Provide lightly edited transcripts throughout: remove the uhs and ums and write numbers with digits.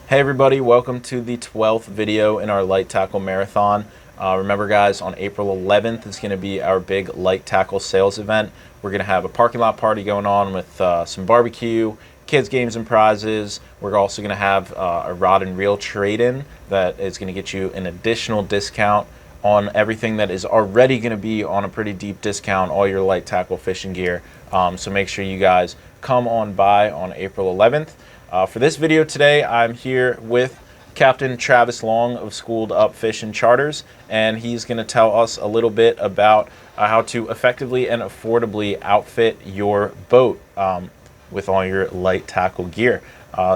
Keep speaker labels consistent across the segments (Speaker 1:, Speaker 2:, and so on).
Speaker 1: Hey everybody, welcome to the 12th video in our light tackle marathon. Remember guys, on April 11th is going to be our big light tackle sales event. We're going to have a parking lot party going on with some barbecue, kids games and prizes. We're also going to have a rod and reel trade-in that is going to get you an additional discount on everything that is already going to be on a pretty deep discount, all your light tackle fishing gear. So make sure you guys come on by on April 11th. For this video today, I'm here with Captain Travis Long of Schooled Up Fishing Charters, and he's going to tell us a little bit about how to effectively and affordably outfit your boat with all your light tackle gear.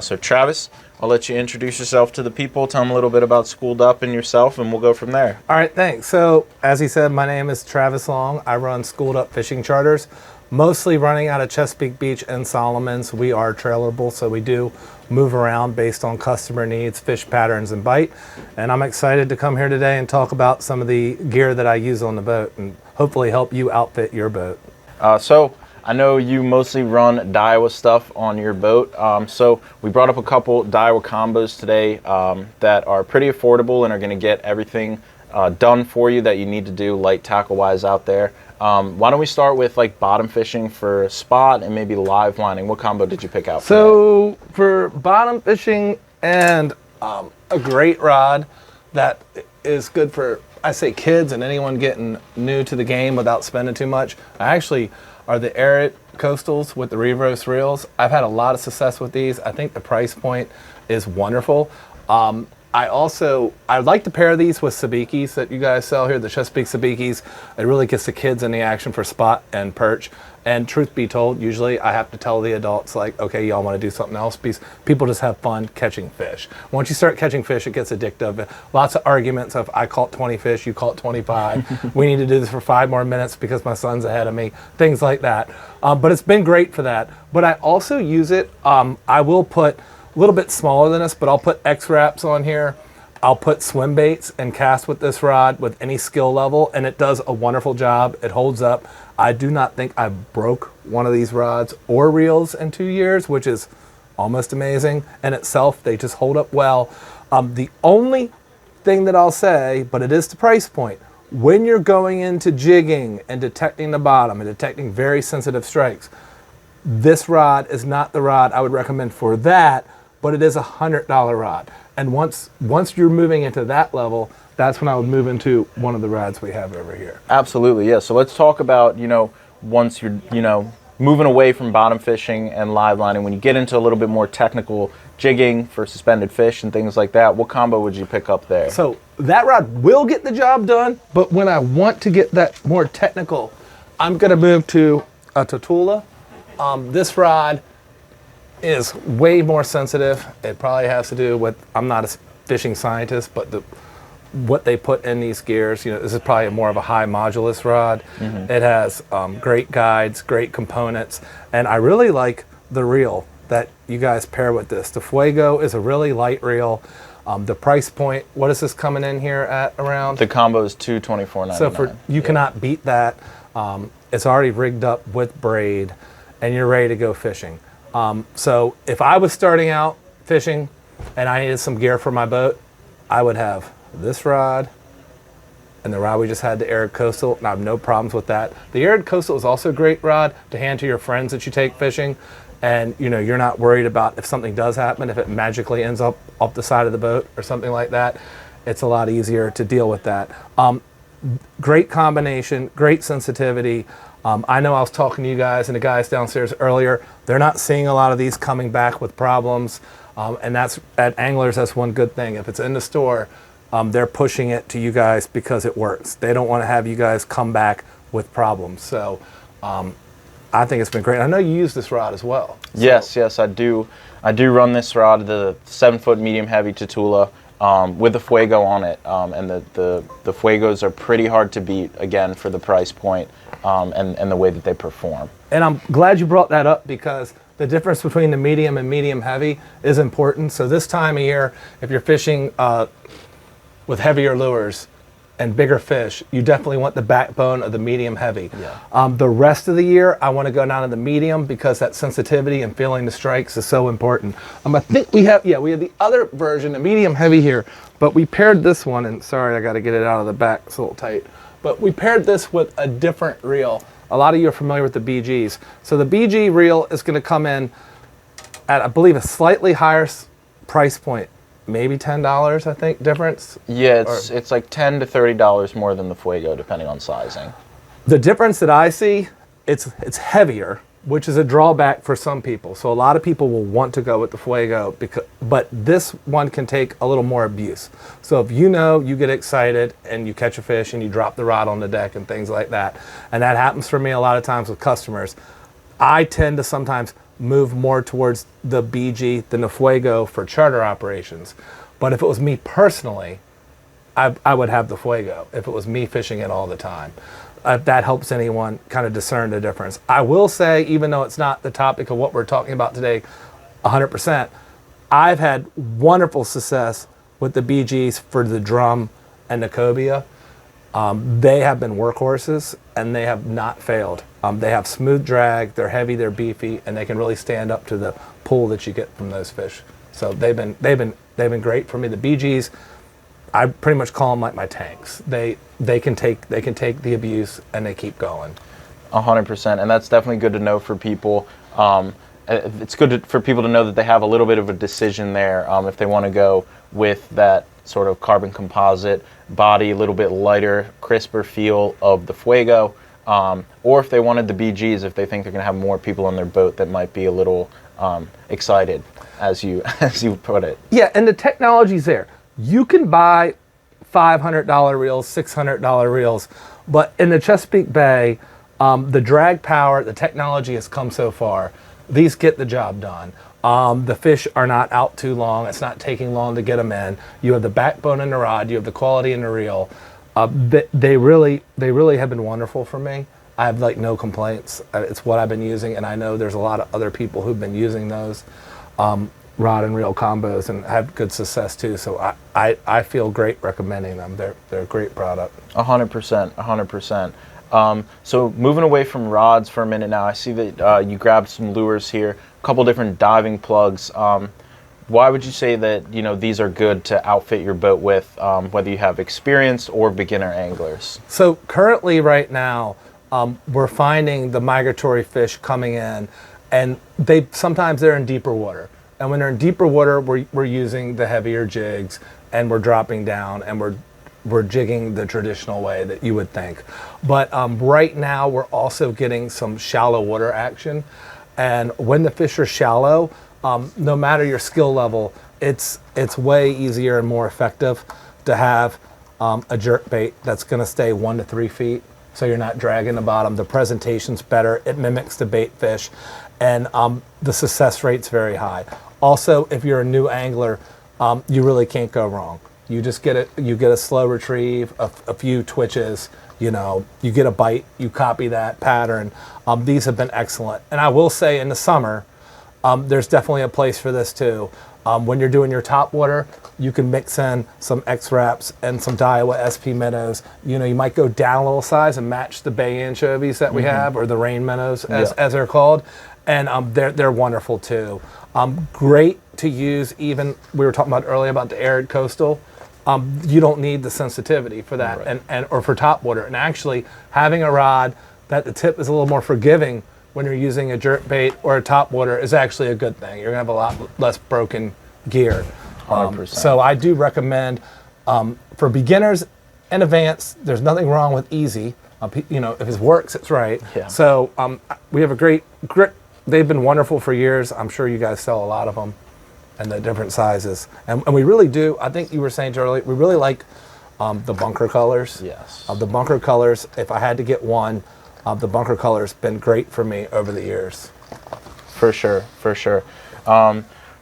Speaker 1: So Travis, I'll let you introduce yourself to the people, tell them a little bit about Schooled Up and yourself, and we'll go from there.
Speaker 2: All right, thanks. So as he said, my name is Travis Long. I run Schooled Up Fishing Charters, mostly running out of Chesapeake Beach and Solomons. We are trailerable, so we do move around based on customer needs, fish patterns, and bite. And I'm excited to come here today and talk about some of the gear that I use on the boat and hopefully help you outfit your boat.
Speaker 1: So I know you mostly run Daiwa stuff on your boat. So we brought up a couple Daiwa combos today that are pretty affordable and are going to get everything done for you that you need to do light tackle wise out there. Why don't we start with like bottom fishing for spot and maybe live lining? What combo did you pick out?
Speaker 2: So for bottom fishing and a great rod that is good for, I say, kids and anyone getting new to the game without spending too much, I actually are the Arid Coastals with the Revos reels. I've had a lot of success with these. I think the price point is wonderful. I'd like to pair these with sabikis that you guys sell here, the Chesapeake sabikis. It really gets the kids in the action for spot and perch. And truth be told, usually I have to tell the adults, like, okay, y'all want to do something else, because people just have fun catching fish. Once you start catching fish, it gets addictive. Lots of arguments of, I caught 20 fish, you caught 25. We need to do this for 5 more minutes because my son's ahead of me, things like that. But it's been great for that. But I also use it, I will put a little bit smaller than this, but I'll put X-Wraps on here. I'll put swim baits and cast with this rod with any skill level, and it does a wonderful job. It holds up. I do not think I broke one of these rods or reels in 2 years, which is almost amazing. In itself, they just hold up well. The only thing that I'll say, but it is the price point, when you're going into jigging and detecting the bottom and detecting very sensitive strikes, this rod is not the rod I would recommend for that, but it is a $100 rod. And once you're moving into that level, that's when I would move into one of the rods we have over here.
Speaker 1: Absolutely, yeah. So let's talk about, once you're, moving away from bottom fishing and live lining, when you get into a little bit more technical jigging for suspended fish and things like that, what combo would you pick up there?
Speaker 2: So that rod will get the job done, but when I want to get that more technical, I'm gonna move to a Tatula. This rod is way more sensitive. It probably has to do with, I'm not a fishing scientist, but what they put in these gears, this is probably more of a high modulus rod. Mm-hmm. It has great guides, great components, and I really like the reel that you guys pair with this. The Fuego is a really light reel. The price point, what is this coming in here at around?
Speaker 1: The combo is $224.99.
Speaker 2: So you cannot beat that. It's already rigged up with braid, and you're ready to go fishing. So if I was starting out fishing and I needed some gear for my boat, I would have this rod and the rod we just had, the Arid Coastal, and I have no problems with that. The Arid Coastal is also a great rod to hand to your friends that you take fishing, and you're not worried about if something does happen, if it magically ends up the side of the boat or something like that. It's a lot easier to deal with that. Great combination, great sensitivity. I know I was talking to you guys and the guys downstairs earlier. They're not seeing a lot of these coming back with problems. And that's, at Anglers, that's one good thing. If it's in the store, they're pushing it to you guys because it works. They don't want to have you guys come back with problems. So I think it's been great. I know you use this rod as well. So.
Speaker 1: Yes, I do. I do run this rod, the 7-foot medium heavy Tatula, with the Fuego on it. And the Fuegos are pretty hard to beat, again, for the price point. And the way that they perform. And
Speaker 2: I'm glad you brought that up, because the difference between the medium and medium heavy is important. So this time of year, if you're fishing with heavier lures, and bigger fish, you definitely want the backbone of the medium heavy.
Speaker 1: Yeah.
Speaker 2: The rest of the year, I want to go down to the medium because that sensitivity and feeling the strikes is so important. I think we have the other version, the medium heavy here, but we paired this one, and sorry, I got to get it out of the back, it's a little tight. But we paired this with a different reel. A lot of you are familiar with the BGs. So the BG reel is going to come in at, I believe, a slightly higher price point. Maybe $10, I think, difference.
Speaker 1: Yeah, it's like $10 to $30 more than the Fuego, depending on sizing.
Speaker 2: The difference that I see, it's heavier, which is a drawback for some people. So a lot of people will want to go with the Fuego, but this one can take a little more abuse. So if you get excited and you catch a fish and you drop the rod on the deck and things like that, and that happens for me a lot of times with customers, I tend to sometimes move more towards the BG than the Fuego for charter operations. But if it was me personally, I would have the Fuego if it was me fishing it all the time. If that helps anyone kind of discern the difference. I will say, even though it's not the topic of what we're talking about today 100%, I've had wonderful success with the BGs for the drum and the cobia. They have been workhorses and they have not failed. They have smooth drag, they're heavy, they're beefy, and they can really stand up to the pull that you get from those fish. So they've been great for me. The BGs, I pretty much call them like my tanks. They can take the abuse and they keep going.
Speaker 1: 100%, and that's definitely good to know for people. It's good for people to know that they have a little bit of a decision there if they want to go with that sort of carbon composite body, a little bit lighter, crisper feel of the Fuego, or if they wanted the BGs, if they think they're going to have more people on their boat that might be a little excited, as you put it.
Speaker 2: Yeah, and the technology's there. You can buy $500 reels, $600 reels, but in the Chesapeake Bay, the drag power, the technology has come so far. These get the job done. The fish are not out too long. It's not taking long to get them in. You have the backbone in the rod. You have the quality in the reel. They really have been wonderful for me. I have like no complaints. It's what I've been using, and I know there's a lot of other people who've been using those rod and reel combos and have good success too. So I feel great recommending them. They're a great product.
Speaker 1: 100%, 100%. So moving away from rods for a minute now, I see that you grabbed some lures here, a couple different diving plugs. Why would you say that these are good to outfit your boat with, whether you have experienced or beginner anglers?
Speaker 2: So currently, right now, we're finding the migratory fish coming in, and sometimes they're in deeper water. And when they're in deeper water, we're using the heavier jigs, and we're dropping down, and we're jigging the traditional way that you would think. But right now, we're also getting some shallow water action. And when the fish are shallow, no matter your skill level, it's way easier and more effective to have a jerk bait that's going to stay 1 to 3 feet, so you're not dragging the bottom. The presentation's better. It mimics the bait fish, and the success rate's very high. Also, if you're a new angler, you really can't go wrong. You just get a slow retrieve, a few twitches, you get a bite, you copy that pattern. These have been excellent. And I will say in the summer, there's definitely a place for this too. When you're doing your top water, you can mix in some X-Wraps and some Daiwa SP minnows. You might go down a little size and match the bay anchovies that we have, or the rain minnows as they're called. And they're wonderful too. Great to use, even we were talking about earlier about the arid coastal. You don't need the sensitivity for that, right. or for top water. And actually, having a rod that the tip is a little more forgiving when you're using a jerk bait or a top water is actually a good thing. You're gonna have a lot less broken gear.
Speaker 1: 100%.
Speaker 2: So I do recommend for beginners and advanced. There's nothing wrong with easy. If it works, it's right.
Speaker 1: Yeah.
Speaker 2: So we have a great. They've been wonderful for years. I'm sure you guys sell a lot of them, and the different sizes. And we really do. I think you were saying earlier, we really like the bunker colors.
Speaker 1: Yes.
Speaker 2: The bunker colors. If I had to get one, the bunker colors been great for me over the years.
Speaker 1: For sure.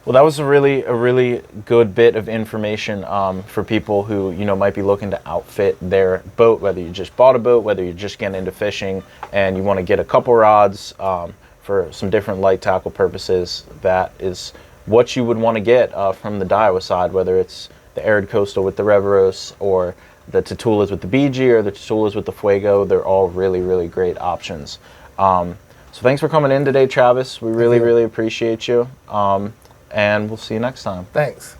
Speaker 1: Well, that was a really good bit of information for people who might be looking to outfit their boat. Whether you just bought a boat, whether you're just getting into fishing, and you want to get a couple rods for some different light tackle purposes. That is what you would want to get from the Daiwa side, whether it's the arid coastal with the Reveros or the Tatulas with the BG or the Tatulas with the Fuego. They're all really, really great options. So thanks for coming in today, Travis. We really, really appreciate you. And we'll see you next time.
Speaker 2: Thanks.